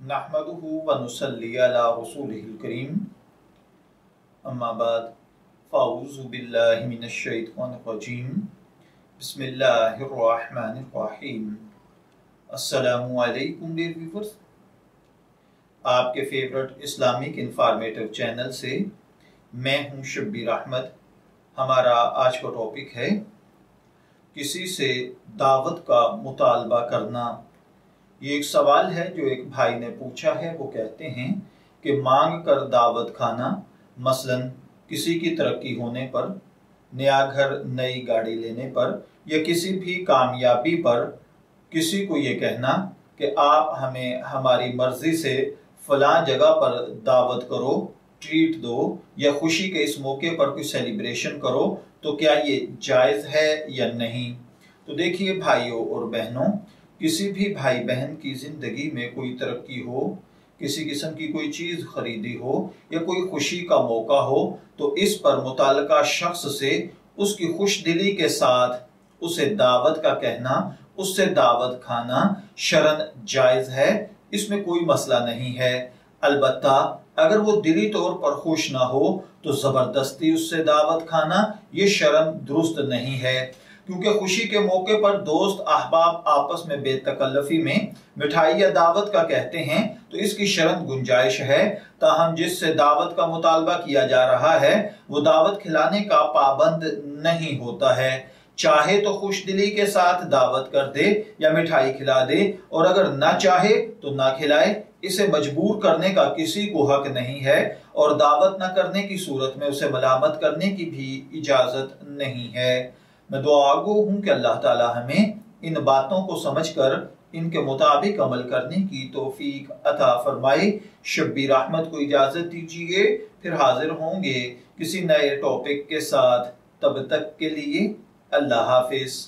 नहमदुहु व नुसल्ली अला रसूलिहिल करीम अम्मा बाद फ़अऊज़ु बिल्लाहि मिनश शैतानिर रजीम बिस्मिल्लाहिर रहमानिर रहीम। अस्सलामु अलैकुम डियर व्यूअर्स, आपके फेवरेट इस्लामिक इंफॉर्मेटिव चैनल से मैं हूं शब्बीर अहमद। हमारा आज का टॉपिक है किसी से दावत का मुतालबा करना। ये एक सवाल है जो एक भाई ने पूछा है। वो कहते हैं कि मांग कर दावत खाना, मसलन किसी की तरक्की होने पर, नया घर, नई गाड़ी लेने पर या किसी भी कामयाबी पर किसी को ये कहना कि आप हमें हमारी मर्जी से फलां जगह पर दावत करो, ट्रीट दो या खुशी के इस मौके पर कोई सेलिब्रेशन करो, तो क्या ये जायज़ है या नहीं। तो देखिए भाइयों और बहनों, किसी भी भाई बहन की ज़िंदगी में कोई तरक्की हो, किसी किस्म की कोई चीज़ खरीदी हो या कोई खुशी का मौका हो, तो इस पर मुताल्लिका शख्स से उसकी खुश दिली के साथ उसे दावत का कहना, उससे दावत खाना शरन जायज़ है, इसमें कोई मसला नहीं है। अलबत्ता अगर वो दिली तौर पर खुश ना हो तो ज़बरदस्ती उससे दावत खाना ये शरन दुरुस्त नहीं है, क्योंकि खुशी के मौके पर दोस्त अहबाब आपस में बेतकल्लफी में मिठाई या दावत का कहते हैं तो इसकी शरन गुंजाइश है। ताहम जिससे दावत का मुतालबा किया जा रहा है वो दावत खिलाने का पाबंद नहीं होता है। चाहे तो खुश दिली के साथ दावत कर दे या मिठाई खिला दे, और अगर ना चाहे तो ना खिलाए। इसे मजबूर करने का किसी को हक नहीं है और दावत न करने की सूरत में उसे मलामत करने की भी इजाजत नहीं है। मैं दुआगो हूँ कि अल्लाह ताला हमें इन बातों को समझकर इनके मुताबिक अमल करने की तौफीक अता फरमाए। शब्बीर अहमद को इजाजत दीजिए, फिर हाजिर होंगे किसी नए टॉपिक के साथ। तब तक के लिए अल्लाह हाफिज।